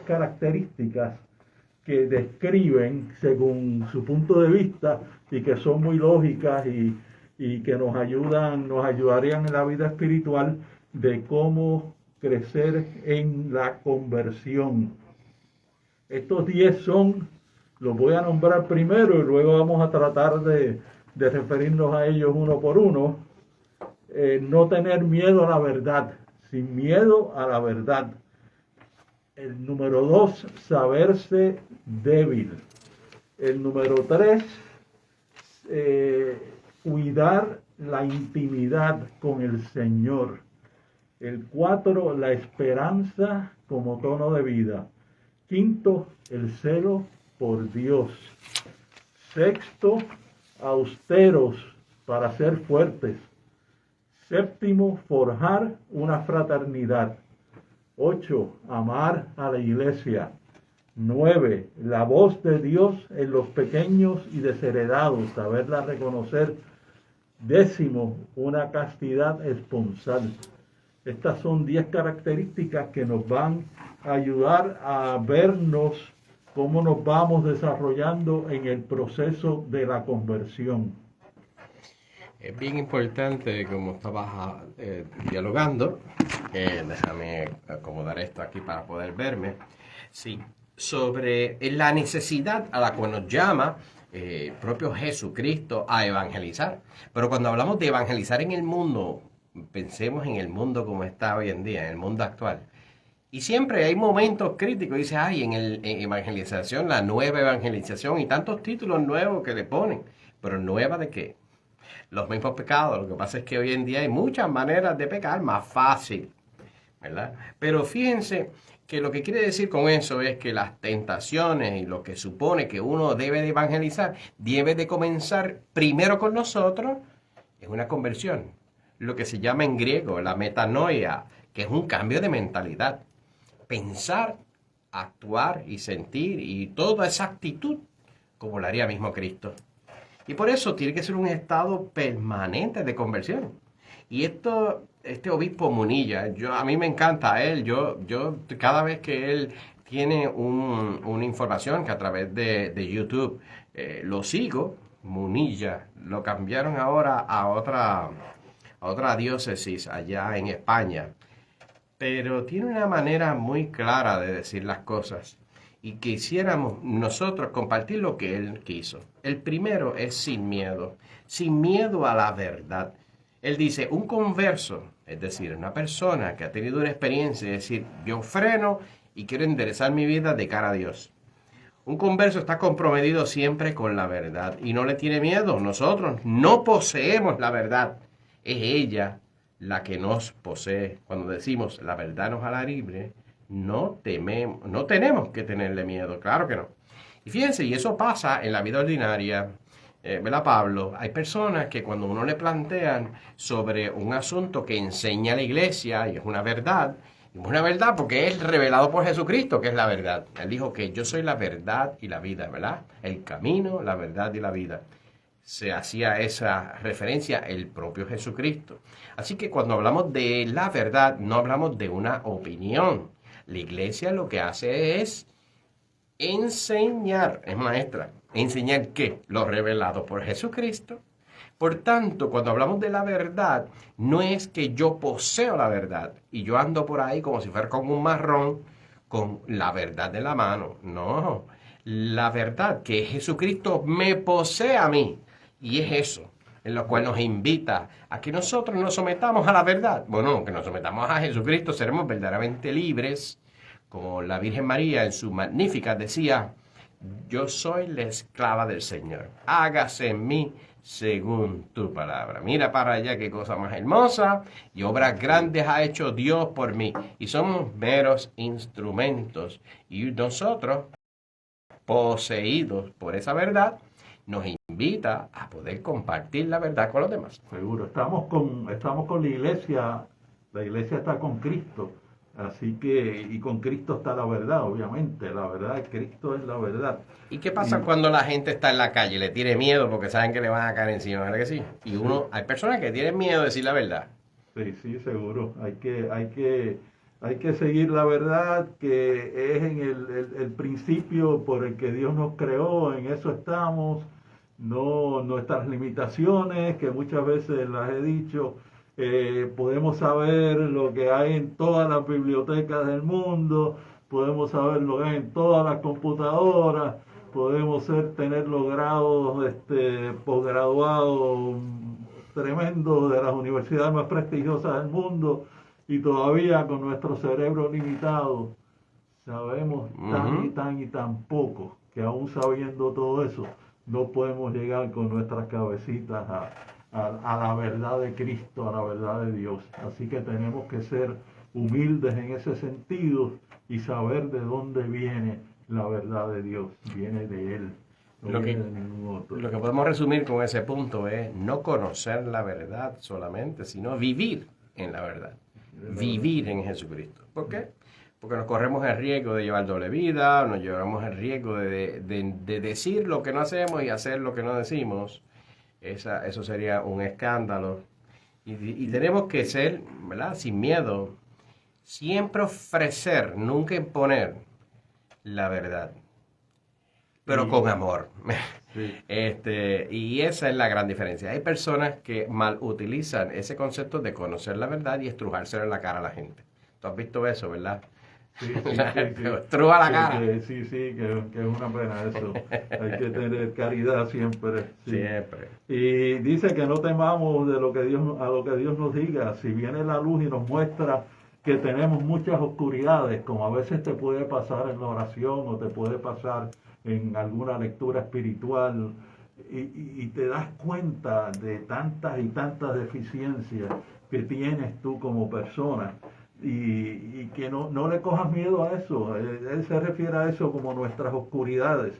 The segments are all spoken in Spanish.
características que describen según su punto de vista y que son muy lógicas y que nos ayudarían en la vida espiritual de cómo crecer en la conversión. Estos 10 son, los voy a nombrar primero y luego vamos a tratar de referirnos a ellos uno por uno. No tener miedo a la verdad, sin miedo a la verdad. El número 2, saberse débil. El número 3, cuidar la intimidad con el Señor. El 4, la esperanza como tono de vida. Quinto, el celo por Dios. Sexto, austeros para ser fuertes. Séptimo, forjar una fraternidad. 8, amar a la iglesia. 9, la voz de Dios en los pequeños y desheredados, saberla reconocer. 10, una castidad esponsal. Estas son 10 características que nos van a ayudar a vernos cómo nos vamos desarrollando en el proceso de la conversión. Es bien importante, como estabas dialogando, déjame acomodar esto aquí para poder verme, sí, sobre la necesidad a la cual nos llama propio Jesucristo a evangelizar. Pero cuando hablamos de evangelizar en el mundo, pensemos en el mundo como está hoy en día, en el mundo actual. Y siempre hay momentos críticos, dice, ay, en evangelización, la nueva evangelización y tantos títulos nuevos que le ponen. Pero ¿nueva de qué? Los mismos pecados. Lo que pasa es que hoy en día hay muchas maneras de pecar más fácil, ¿verdad? Pero fíjense que lo que quiere decir con eso es que las tentaciones y lo que supone que uno debe de evangelizar, debe de comenzar primero con nosotros, es una conversión. Lo que se llama en griego la metanoia, que es un cambio de mentalidad. Pensar, actuar y sentir y toda esa actitud como lo haría mismo Cristo. Y por eso tiene que ser un estado permanente de conversión. Y este obispo Munilla, a mí me encanta él. Yo cada vez que él tiene una información que a través de YouTube lo sigo, Munilla, lo cambiaron ahora a otra diócesis allá en España. Pero tiene una manera muy clara de decir las cosas. Y quisiéramos nosotros compartir lo que él quiso. El primero es sin miedo a la verdad. Él dice, un converso, es decir, una persona que ha tenido una experiencia, es decir, yo freno y quiero enderezar mi vida de cara a Dios. Un converso está comprometido siempre con la verdad y no le tiene miedo. Nosotros no poseemos la verdad, es ella la que nos posee. Cuando decimos la verdad nos hará libre, no tenemos que tenerle miedo, claro que no. Y fíjense, y eso pasa en la vida ordinaria, ¿verdad, Pablo? Hay personas que cuando uno le plantean sobre un asunto que enseña la iglesia, y es una verdad porque es revelado por Jesucristo, que es la verdad. Él dijo que yo soy la verdad y la vida, ¿verdad? El camino, la verdad y la vida. Se hacía esa referencia el propio Jesucristo. Así que cuando hablamos de la verdad, no hablamos de una opinión. La iglesia lo que hace es enseñar, es maestra. ¿Enseñar qué? Lo revelado por Jesucristo. Por tanto, cuando hablamos de la verdad, no es que yo poseo la verdad y yo ando por ahí como si fuera como un marrón con la verdad en la mano. No, la verdad que Jesucristo me posee a mí. Y es eso, en lo cual nos invita a que nosotros nos sometamos a la verdad. Bueno, que nos sometamos a Jesucristo, seremos verdaderamente libres. Como la Virgen María en su Magnífica decía, yo soy la esclava del Señor, hágase en mí según tu palabra. Mira para allá qué cosa más hermosa, y obras grandes ha hecho Dios por mí, y somos meros instrumentos, y nosotros, poseídos por esa verdad, nos invita a poder compartir la verdad con los demás. Seguro, estamos con la iglesia está con Cristo, así que, y con Cristo está la verdad, obviamente, la verdad de Cristo es la verdad. ¿Y qué pasa cuando la gente está en la calle? Le tiene miedo porque saben que le van a caer encima, ¿verdad que sí? Y hay personas que tienen miedo de decir la verdad. Sí, seguro, hay que Hay que seguir la verdad, que es en el principio por el que Dios nos creó, en eso estamos, no nuestras limitaciones, que muchas veces las he dicho. Podemos saber lo que hay en todas las bibliotecas del mundo, podemos saber lo que hay en todas las computadoras, podemos tener los grados posgraduados tremendos de las universidades más prestigiosas del mundo, y todavía con nuestro cerebro limitado sabemos tan y tan poco, que aún sabiendo todo eso no podemos llegar con nuestras cabecitas a la verdad de Cristo, a la verdad de Dios. Así que tenemos que ser humildes en ese sentido y saber de dónde viene la verdad de Dios. Viene de Él, no viene de ningún otro. Lo que podemos resumir con ese punto es no conocer la verdad solamente, sino vivir en la verdad. Vivir en Jesucristo. ¿Por qué? Porque nos corremos el riesgo de llevar doble vida, nos llevamos el riesgo de decir lo que no hacemos y hacer lo que no decimos. Eso sería un escándalo. Y tenemos que ser, ¿verdad?, sin miedo, siempre ofrecer, nunca imponer la verdad, pero con amor. Sí. Y esa es la gran diferencia. Hay personas que mal utilizan ese concepto de conocer la verdad y estrujárselo en la cara a la gente. ¿Tú has visto eso, verdad? Sí. Estruja la cara. Sí, que es una pena eso. Hay que tener caridad siempre. Sí. Siempre. Y dice que no temamos de lo que Dios nos diga. Si viene la luz y nos muestra que tenemos muchas oscuridades, como a veces te puede pasar en la oración o te puede pasar en alguna lectura espiritual, y te das cuenta de tantas y tantas deficiencias que tienes tú como persona, y que no le cojas miedo a eso. Él se refiere a eso como nuestras oscuridades,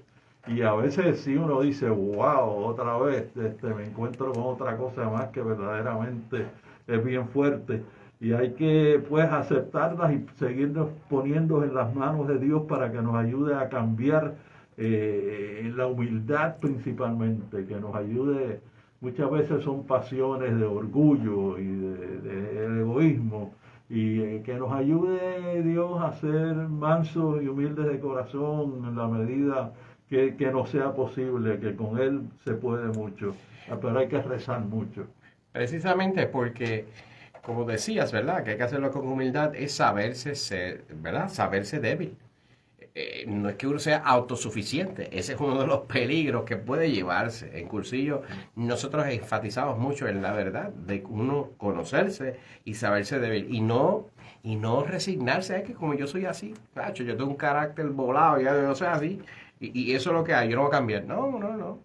y a veces sí uno dice, wow, otra vez me encuentro con otra cosa más que verdaderamente es bien fuerte. Y hay que pues aceptarlas y seguirnos poniendo en las manos de Dios para que nos ayude a cambiar en la humildad principalmente, que nos ayude. Muchas veces son pasiones de orgullo y de egoísmo, y que nos ayude Dios a ser mansos y humildes de corazón en la medida que nos sea posible, que con Él se puede mucho, pero hay que rezar mucho. Precisamente porque, como decías, ¿verdad?, que hay que hacerlo con humildad, es saberse ser, ¿verdad?, saberse débil. No es que uno sea autosuficiente, ese es uno de los peligros que puede llevarse. En Cursillo nosotros enfatizamos mucho en la verdad de uno conocerse y saberse débil, y no resignarse a que como yo soy así, cacho, yo tengo un carácter volado, ya yo soy así, y eso es lo que hay, yo no voy a cambiar. No.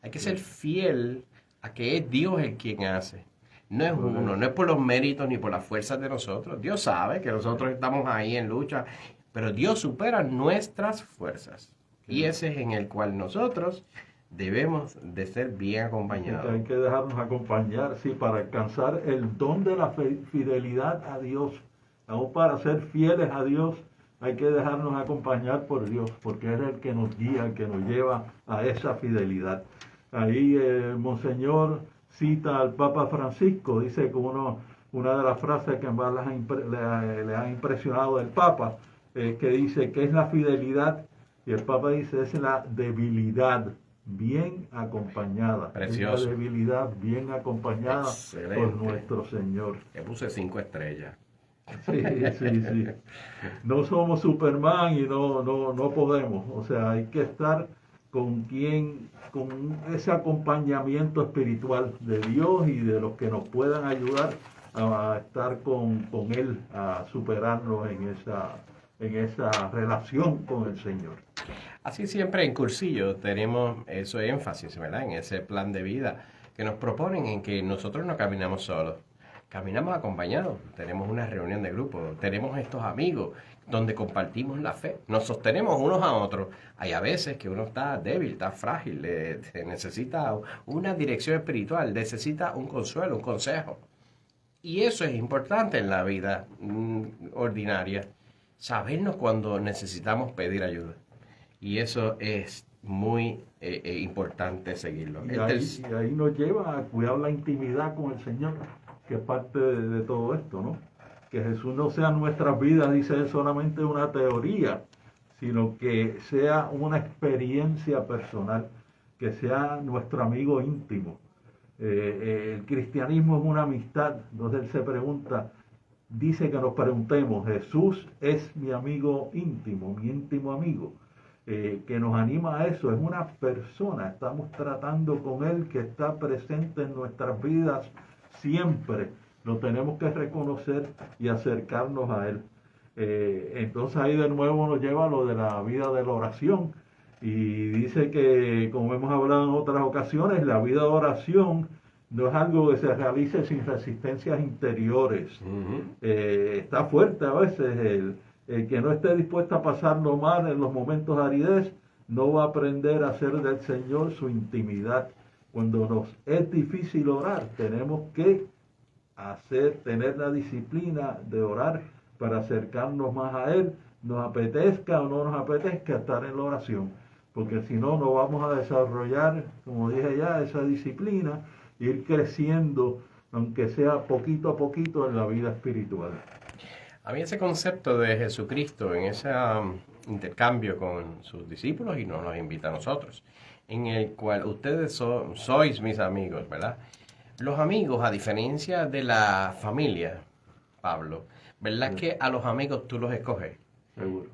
Hay que ser fiel a que es Dios el quien hace. No es uno, no es por los méritos ni por las fuerzas de nosotros. Dios sabe que nosotros estamos ahí en lucha, pero Dios supera nuestras fuerzas. Y ese es en el cual nosotros debemos de ser bien acompañados. Hay que dejarnos acompañar, sí, para alcanzar el don de la fidelidad a Dios. Aún para ser fieles a Dios, hay que dejarnos acompañar por Dios, porque es el que nos guía, el que nos lleva a esa fidelidad. Ahí Monseñor cita al Papa Francisco, dice que una de las frases que más le ha impresionado del Papa, que dice que es la fidelidad, y el Papa dice es la debilidad bien acompañada. Precioso. Es la debilidad bien acompañada. Excelente. Por nuestro Señor. Le puse 5 estrellas. Sí. No somos Superman y no podemos. O sea, hay que estar con ese acompañamiento espiritual de Dios y de los que nos puedan ayudar a estar con Él, a superarnos en esa relación con el Señor. Así siempre en Cursillo tenemos eso énfasis, ¿verdad?, en ese plan de vida que nos proponen, en que nosotros no caminamos solos, caminamos acompañados. Tenemos una reunión de grupo, tenemos estos amigos donde compartimos la fe, nos sostenemos unos a otros. Hay a veces que uno está débil, está frágil, necesita una dirección espiritual, necesita un consuelo, un consejo. Y eso es importante en la vida ordinaria, sabernos cuando necesitamos pedir ayuda. Y eso es muy importante seguirlo. Y ahí nos lleva a cuidar la intimidad con el Señor, que es parte de todo esto, ¿no? que Jesús no sea en nuestras vidas, dice él, solamente una teoría, sino que sea una experiencia personal, que sea nuestro amigo íntimo. El cristianismo es una amistad, entonces él se pregunta, dice que nos preguntemos, Jesús es mi amigo íntimo, mi íntimo amigo, que nos anima a eso, es una persona, estamos tratando con él que está presente en nuestras vidas siempre, lo tenemos que reconocer y acercarnos a él. Entonces ahí de nuevo nos lleva a lo de la vida de la oración, y dice que, como hemos hablado en otras ocasiones, la vida de oración no es algo que se realice sin resistencias interiores. Está fuerte a veces el que no esté dispuesto a pasarlo mal en los momentos de aridez, no va a aprender a hacer del Señor su intimidad. Cuando nos es difícil orar, tenemos que tener la disciplina de orar para acercarnos más a Él, nos apetezca o no nos apetezca estar en la oración, porque si no, no vamos a desarrollar, como dije ya, esa disciplina, ir creciendo, aunque sea poquito a poquito, en la vida espiritual. A mí ese concepto de Jesucristo en ese intercambio con sus discípulos, y nos invita a nosotros, en el cual ustedes sois mis amigos, ¿verdad? Los amigos, a diferencia de la familia, Pablo, ¿verdad? Sí. Que a los amigos tú los escoges. Seguro.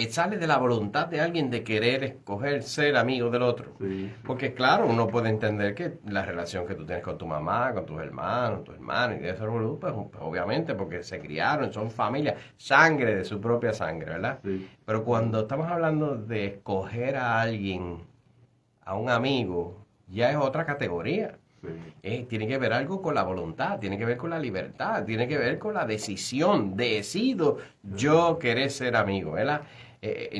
Sale de la voluntad de alguien de querer escoger ser amigo del otro. Sí. Porque claro, uno puede entender que la relación que tú tienes con tu mamá, con tus hermanos y de eso, pues obviamente porque se criaron, son familia, sangre de su propia sangre, ¿verdad? Sí. Pero cuando estamos hablando de escoger a alguien, a un amigo, ya es otra categoría. Sí. Tiene que ver algo con la voluntad, tiene que ver con la libertad, tiene que ver con la decisión. Decido yo querer ser amigo, ¿verdad?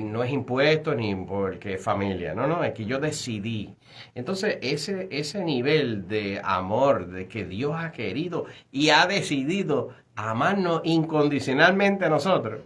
No es impuesto ni porque es familia, no, es que yo decidí. Entonces, ese nivel de amor de que Dios ha querido y ha decidido amarnos incondicionalmente a nosotros,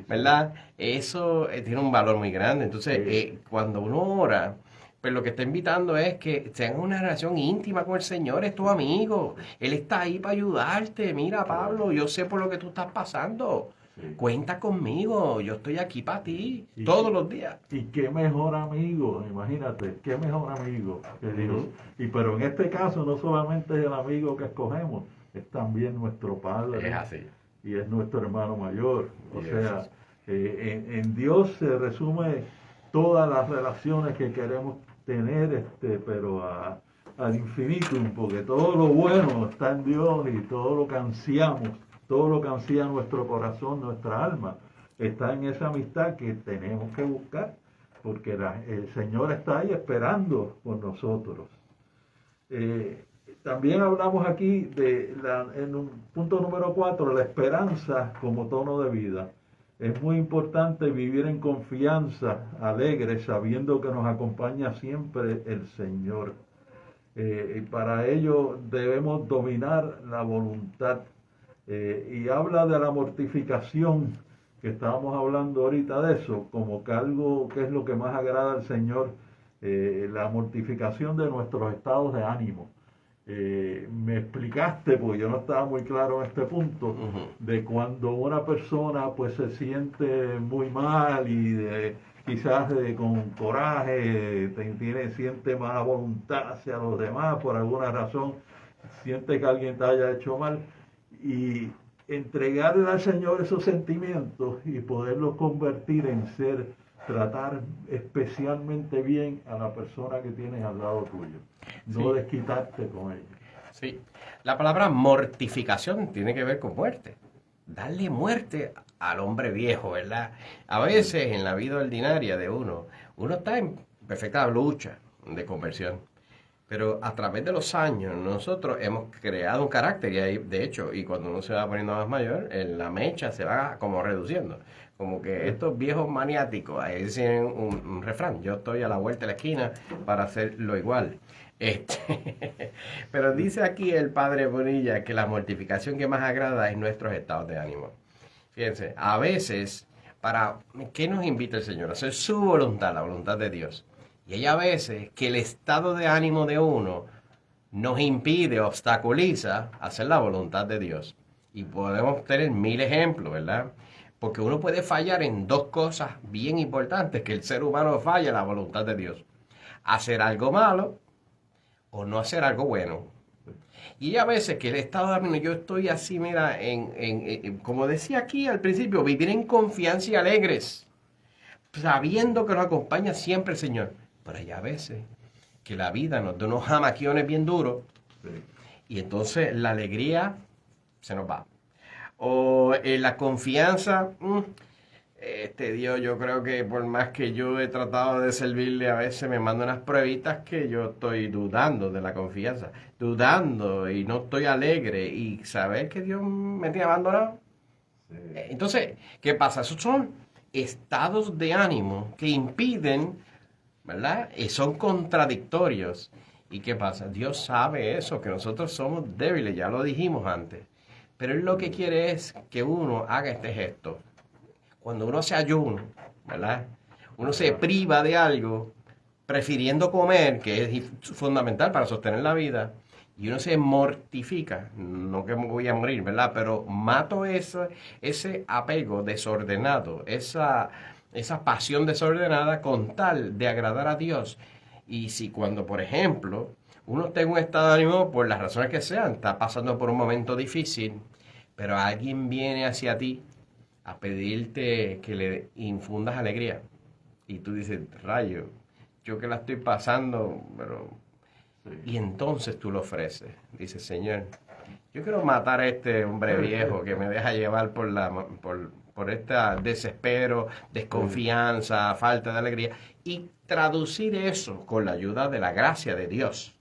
¿verdad? Eso tiene un valor muy grande. Entonces, cuando uno ora, pues lo que está invitando es que tengas una relación íntima con el Señor, es tu amigo. Él está ahí para ayudarte. Mira, Pablo, yo sé por lo que tú estás pasando. Sí. Cuenta conmigo, yo estoy aquí para ti todos los días. Y qué mejor amigo, imagínate, qué mejor amigo que Dios. Pero en este caso no solamente es el amigo que escogemos, es también nuestro Padre. Es así. Y es nuestro hermano mayor. O sea, en Dios se resume todas las relaciones que queremos tener, pero ad infinitum, porque todo lo bueno está en Dios y todo lo que ansiamos, todo lo que ansía nuestro corazón, nuestra alma, está en esa amistad que tenemos que buscar, porque el Señor está ahí esperando por nosotros. También hablamos aquí en un punto número 4, la esperanza como tono de vida. Es muy importante vivir en confianza, alegre, sabiendo que nos acompaña siempre el Señor. Y para ello debemos dominar la voluntad. Y habla de la mortificación, que estábamos hablando ahorita de eso, como que algo que es lo que más agrada al Señor, la mortificación de nuestros estados de ánimo. Me explicaste, porque yo no estaba muy claro en este punto, de cuando una persona pues se siente muy mal y quizás con coraje, siente mala voluntad hacia los demás por alguna razón, siente que alguien te haya hecho mal, y entregarle al Señor esos sentimientos y poderlos convertir en tratar especialmente bien a la persona que tienes al lado tuyo, no desquitarte con ella. Sí, la palabra mortificación tiene que ver con muerte, darle muerte al hombre viejo, ¿verdad? A veces en la vida ordinaria de uno está en perfecta lucha de conversión, pero a través de los años nosotros hemos creado un carácter y de hecho, y cuando uno se va poniendo más mayor, la mecha se va como reduciendo. Como que estos viejos maniáticos, ahí dicen un refrán, yo estoy a la vuelta de la esquina para hacerlo igual. Pero dice aquí el padre Bonilla que la mortificación que más agrada es nuestros estados de ánimo. Fíjense, a veces, ¿qué nos invita el Señor? A hacer su voluntad, la voluntad de Dios. Y hay a veces que el estado de ánimo de uno nos impide, obstaculiza hacer la voluntad de Dios. Y podemos tener 1000 ejemplos, ¿verdad? Porque uno puede fallar en dos cosas bien importantes que el ser humano falla, la voluntad de Dios. Hacer algo malo o no hacer algo bueno. Y a veces que el estado de ánimo, yo estoy así, mira, como decía aquí al principio, vivir en confianza y alegres, sabiendo que nos acompaña siempre el Señor. Pero hay a veces que la vida nos da unos jamaquiones bien duros y entonces la alegría se nos va. O la confianza, Dios, yo creo que por más que yo he tratado de servirle, a veces me manda unas pruebitas que yo estoy dudando de la confianza, dudando y no estoy alegre y saber que Dios me tiene abandonado. Entonces, ¿qué pasa? Esos son estados de ánimo que impiden, ¿verdad? Y son contradictorios. ¿Y qué pasa? Dios sabe eso, que nosotros somos débiles, ya lo dijimos antes. Pero Él lo que quiere es que uno haga este gesto. Cuando uno se ayuna, ¿verdad? Uno se priva de algo, prefiriendo comer, que es fundamental para sostener la vida, y uno se mortifica, no que me voy a morir, ¿verdad? Pero mato ese apego desordenado, esa pasión desordenada con tal de agradar a Dios. Y si cuando, por ejemplo, uno está en un estado de ánimo, por las razones que sean, está pasando por un momento difícil, pero alguien viene hacia ti a pedirte que le infundas alegría. Y tú dices, rayo, yo que la estoy pasando, pero... Y entonces tú lo ofreces. Dices, Señor, yo quiero matar a este hombre viejo que me deja llevar por este desespero, desconfianza, falta de alegría. Y traducir eso con la ayuda de la gracia de Dios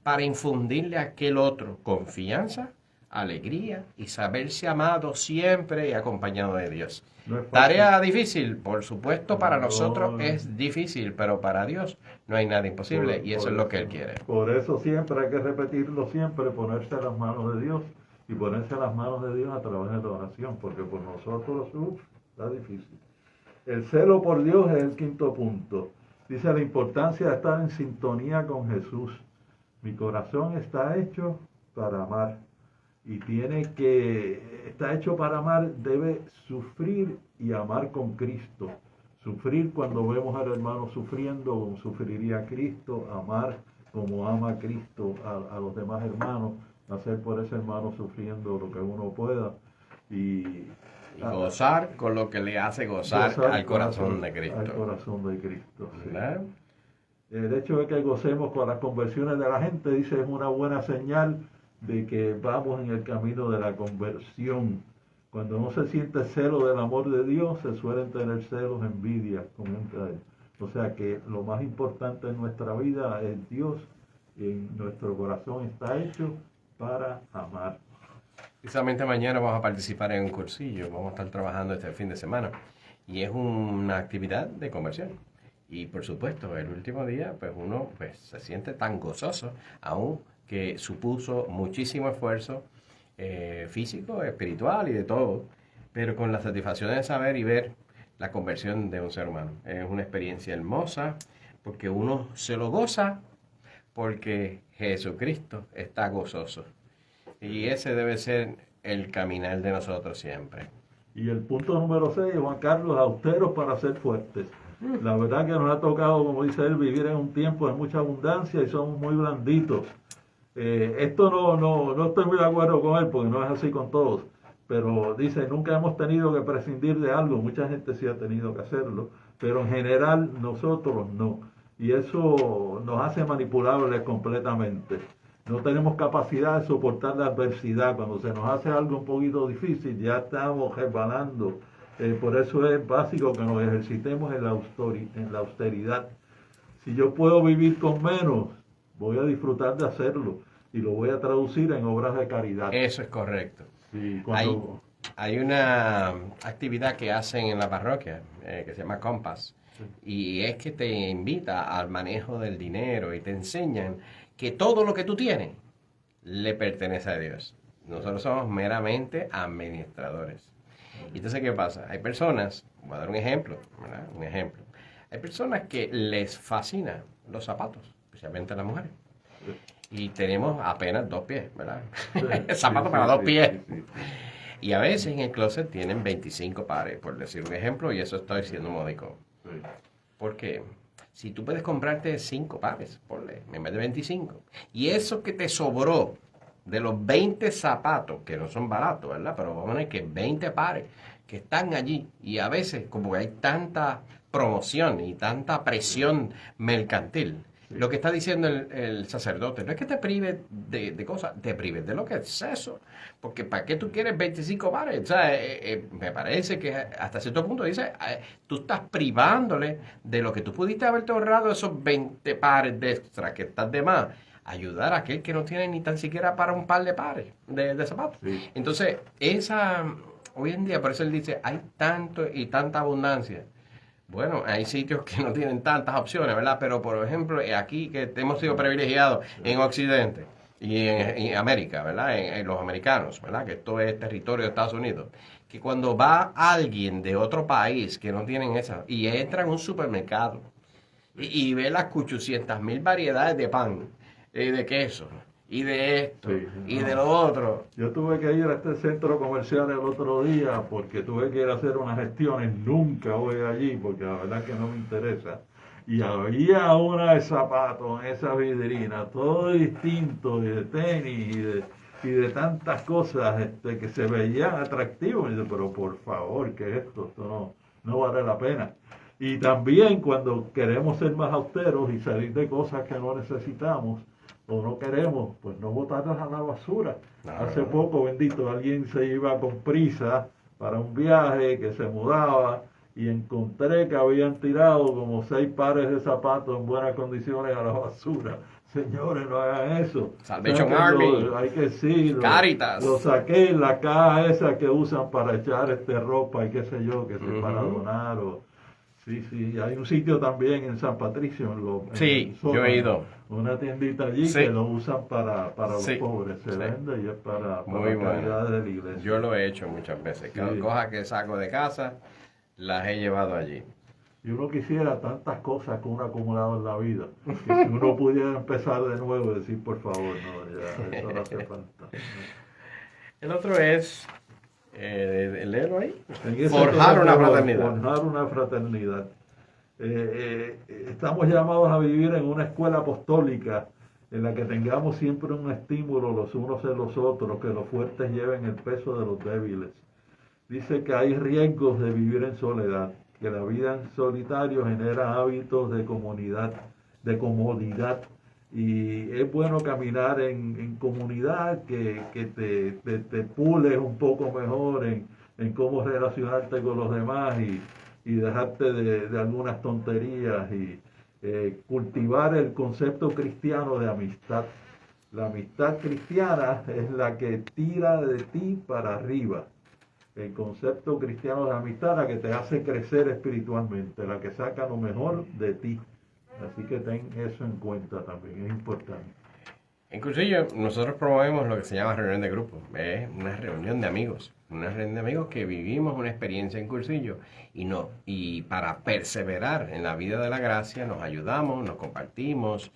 para infundirle a aquel otro confianza, alegría y saberse amado siempre y acompañado de Dios. No es tarea difícil, por supuesto, para nosotros es difícil, pero para Dios no hay nada imposible y eso es lo que Él quiere. Por eso siempre hay que repetirlo, siempre ponerse a las manos de Dios y ponerse a las manos de Dios a través de la oración, porque por nosotros está difícil. El celo por Dios es el quinto punto. Dice la importancia de estar en sintonía con Jesús. Mi corazón está hecho para amar. Y está hecho para amar, debe sufrir y amar con Cristo. Sufrir cuando vemos al hermano sufriendo, como sufriría Cristo, amar como ama Cristo a los demás hermanos, hacer por ese hermano sufriendo lo que uno pueda. Y gozar con lo que le hace gozar al corazón de Cristo. Al corazón de Cristo, sí. El hecho de que gocemos con las conversiones de la gente, dice, es una buena señal de que vamos en el camino de la conversión. Cuando no se siente celo del amor de Dios, se suelen tener celos, envidia, comenta él. O sea que lo más importante en nuestra vida es Dios, y en nuestro corazón está hecho para amar. Precisamente mañana vamos a participar en un cursillo, vamos a estar trabajando este fin de semana y es una actividad de conversión. Y por supuesto, el último día, pues uno se siente tan gozoso, aún que supuso muchísimo esfuerzo físico, espiritual y de todo, pero con la satisfacción de saber y ver la conversión de un ser humano. Es una experiencia hermosa porque uno se lo goza porque Jesucristo está gozoso. Y ese debe ser el caminar de nosotros siempre. Y el punto número 6, Juan Carlos, austeros para ser fuertes. La verdad que nos ha tocado, como dice él, vivir en un tiempo de mucha abundancia y somos muy blanditos. Esto no estoy muy de acuerdo con él porque no es así con todos, pero dice, nunca hemos tenido que prescindir de algo, mucha gente sí ha tenido que hacerlo, pero en general nosotros no, y eso nos hace manipulables completamente. No tenemos capacidad de soportar la adversidad, cuando se nos hace algo un poquito difícil ya estamos resbalando. Por eso es básico que nos ejercitemos en la austeridad. Si yo puedo vivir con menos, voy a disfrutar de hacerlo y lo voy a traducir en obras de caridad. Eso es correcto. Sí, hay una actividad que hacen en la parroquia que se llama Compass, sí. Y es que te invita al manejo del dinero y te enseñan que todo lo que tú tienes le pertenece a Dios. Nosotros somos meramente administradores. Y entonces, ¿qué pasa? Hay personas, voy a dar un ejemplo, ¿verdad? Un ejemplo. Hay personas que les fascinan los zapatos, especialmente a las mujeres. y tenemos apenas 2 pies, ¿verdad? Sí, Zapatos sí, para sí, 2 sí, pies. sí, sí. Y a veces en el closet tienen 25 pares, por decir un ejemplo, y eso estoy siendo módico. Sí. Porque si tú puedes comprarte 5 pares, ponle, en vez de 25, y eso que te sobró de los 20 zapatos, que no son baratos, ¿verdad? Pero vamos a ver que 20 pares que están allí, y a veces como hay tanta promoción y tanta presión mercantil, Sí. lo que está diciendo el sacerdote no es que te prives de cosas, te prives de lo que es eso. Porque ¿para qué tú quieres 25 pares? O sea, me parece que hasta cierto punto dice, tú estás privándole de lo que tú pudiste haberte ahorrado esos 20 pares de extra que estás de más. Ayudar a aquel que no tiene ni tan siquiera para un par de pares de zapatos. Sí. Entonces, hoy en día, por eso él dice, hay tanto y tanta abundancia. Bueno, hay sitios que no tienen tantas opciones, ¿verdad? Pero, por ejemplo, aquí que hemos sido privilegiados en Occidente y en América, ¿verdad? En los americanos, ¿verdad? Que esto es territorio de Estados Unidos. Que cuando va alguien de otro país que no tienen esa, y entra en un supermercado y ve las 800,000 variedades de pan, de queso, y de esto, Sí, y no. de lo otro. Yo tuve que ir a este centro comercial el otro día porque tuve que ir a hacer unas gestiones. Nunca voy allí porque la verdad que no me interesa. Y había una de zapatos en esa vidrina, todo distinto, y de tenis y de tantas cosas que se veían atractivos. Y dice, pero por favor, ¿qué es esto? Esto no vale la pena. Y también cuando queremos ser más austeros y salir de cosas que no necesitamos, o no queremos, pues no botarlas a la basura. Claro. Hace poco, bendito, alguien se iba con prisa para un viaje, que se mudaba, y encontré que habían tirado como 6 pares de zapatos en buenas condiciones a la basura. Señores, no hagan eso. Salvation Que Army, hay que sí, Caritas. lo saqué en la caja esa que usan para echar ropa y qué sé yo, que se para donar o... Sí, sí, hay un sitio también en San Patricio, Sí, yo he ido. una tiendita allí Sí. que lo usan para Sí, los pobres, se sí. vende y es para Muy bueno. caridad de la iglesia. Yo lo he hecho muchas veces. Cada Sí. cosa que saco de casa, las he llevado allí. Y uno quisiera tantas cosas que uno ha acumulado en la vida, que si uno pudiera empezar de nuevo y decir, por favor, no, ya, eso no hace falta. El otro es, léelo ahí, En ese forjar tema, una pero fraternidad. Forjar una fraternidad. Estamos llamados a vivir en una escuela apostólica en la que tengamos siempre un estímulo los unos en los otros, que los fuertes lleven el peso de los débiles. Dice que hay riesgos de vivir en soledad, que la vida en solitario genera hábitos de comunidad, de comodidad, y es bueno caminar en comunidad, que te pules un poco mejor en cómo relacionarte con los demás y dejarte de algunas tonterías y cultivar el concepto cristiano de amistad. La amistad cristiana es la que tira de ti para arriba. El concepto cristiano de amistad, la que te hace crecer espiritualmente, la que saca lo mejor de ti. Así que ten eso en cuenta también, es importante. En Cursillo nosotros promovemos lo que se llama reunión de grupo. Es una reunión de amigos. Una reunión de amigos que vivimos una experiencia en Cursillo y para perseverar en la vida de la gracia nos ayudamos, nos compartimos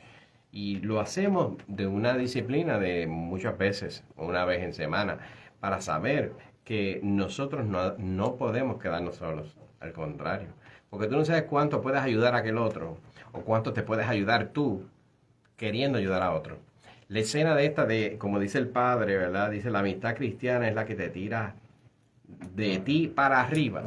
y lo hacemos de una disciplina de muchas veces, una vez en semana, para saber que nosotros no podemos quedarnos solos, al contrario. Porque tú no sabes cuánto puedes ayudar a aquel otro o cuánto te puedes ayudar tú queriendo ayudar a otro. La escena de esta, como dice el padre, ¿verdad? Dice, la amistad cristiana es la que te tira de ti para arriba.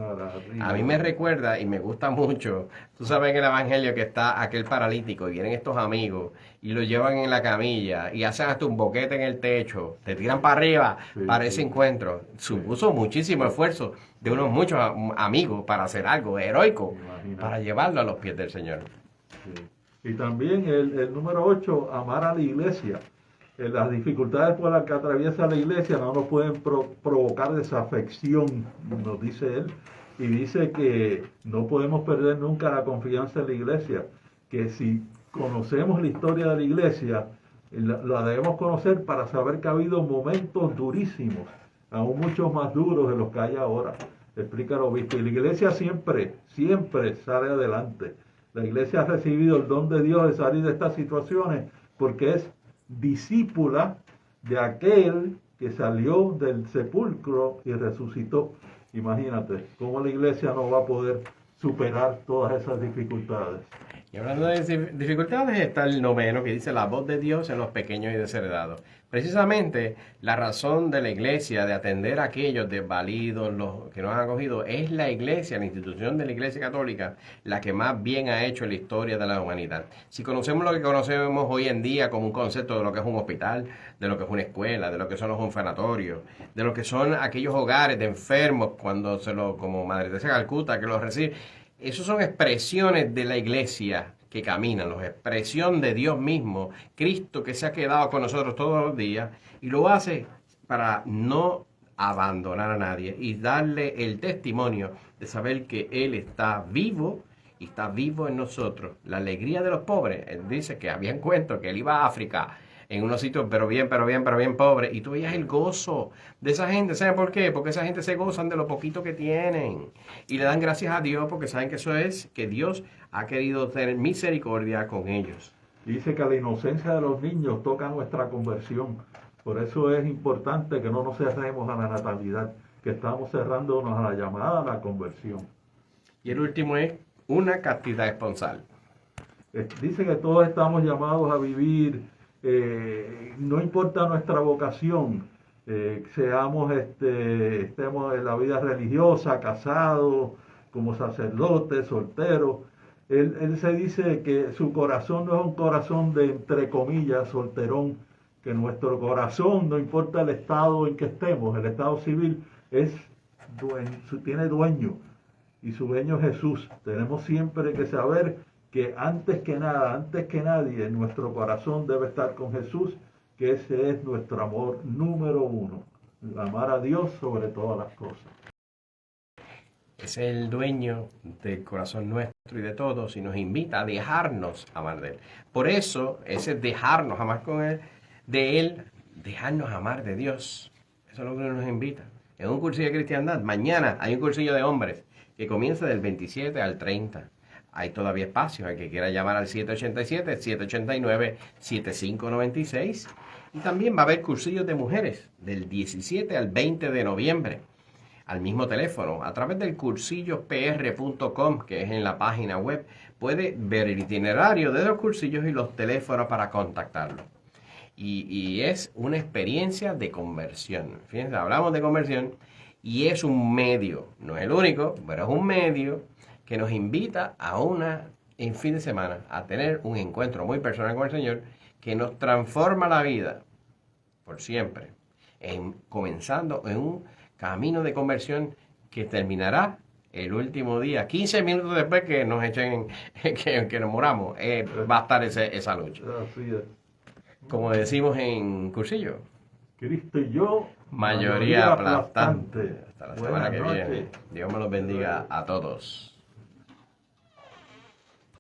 A mí me recuerda y me gusta mucho, tú sabes en el evangelio que está aquel paralítico y vienen estos amigos y lo llevan en la camilla y hacen hasta un boquete en el techo, te tiran para arriba para ese encuentro. Supuso muchísimo esfuerzo de unos muchos amigos para hacer algo heroico, para llevarlo a los pies del Señor. Sí. Y también el número 8, amar a la iglesia. Las dificultades por las que atraviesa la iglesia no nos pueden provocar desafección, nos dice él, y dice que no podemos perder nunca la confianza en la iglesia, que si conocemos la historia de la iglesia, la debemos conocer para saber que ha habido momentos durísimos, aún muchos más duros de los que hay ahora. Explica el obispo. Y la iglesia siempre sale adelante. La iglesia ha recibido el don de Dios de salir de estas situaciones porque es discípula de aquel que salió del sepulcro y resucitó. Imagínate cómo la iglesia no va a poder superar todas esas dificultades. Y hablando de dificultades, está el noveno que dice la voz de Dios en los pequeños y desheredados. Precisamente la razón de la iglesia de atender a aquellos desvalidos, los que no han acogido, es la iglesia, la institución de la iglesia católica, la que más bien ha hecho en la historia de la humanidad. Si conocemos lo que conocemos hoy en día como un concepto de lo que es un hospital, de lo que es una escuela, de lo que son los orfanatorios, de lo que son aquellos hogares de enfermos como Madre Teresa de Calcuta, que los recibe, esos son expresiones de la iglesia que caminan, la expresión de Dios mismo, Cristo que se ha quedado con nosotros todos los días y lo hace para no abandonar a nadie y darle el testimonio de saber que Él está vivo y está vivo en nosotros. La alegría de los pobres, Él dice que había cuentos que Él iba a África en unos sitios pero bien pobres, y tú veías el gozo de esa gente. ¿Saben por qué? Porque esa gente se gozan de lo poquito que tienen y le dan gracias a Dios porque saben que eso es que Dios ha querido tener misericordia con ellos. Dice que la inocencia de los niños toca nuestra conversión. Por eso es importante que no nos cerremos a la natalidad, que estamos cerrándonos a la llamada a la conversión. Y el último es una castidad esponsal. Dice que todos estamos llamados a vivir, no importa nuestra vocación, estemos en la vida religiosa, casados, como sacerdotes, solteros. Él se dice que su corazón no es un corazón de, entre comillas, solterón, que nuestro corazón, no importa el estado en que estemos, el estado civil, tiene dueño, y su dueño es Jesús. Tenemos siempre que saber que antes que nada, antes que nadie, nuestro corazón debe estar con Jesús, que ese es nuestro amor número uno, amar a Dios sobre todas las cosas. Es el dueño del corazón nuestro y de todos y nos invita a dejarnos amar de Él. Por eso, ese dejarnos amar con Él, de Él, dejarnos amar de Dios. Eso es lo que nos invita. En un cursillo de cristiandad, mañana hay un cursillo de hombres que comienza del 27 al 30. Hay todavía espacio, al que quiera llamar al 787-789-7596. Y también va a haber cursillos de mujeres del 17 al 20 de noviembre. Al mismo teléfono, a través del cursillopr.com, que es en la página web, puede ver el itinerario de los cursillos y los teléfonos para contactarlos. Y es una experiencia de conversión. Fíjense, hablamos de conversión y es un medio, no es el único, pero es un medio que nos invita en fin de semana, a tener un encuentro muy personal con el Señor que nos transforma la vida por siempre, comenzando en un camino de conversión que terminará el último día, 15 minutos después que nos echen, que nos moramos, va a estar esa lucha. Así es. Como decimos en cursillo, Cristo y yo, mayoría aplastante. Hasta la semana que Buenas viene. noches. Dios me los bendiga a todos.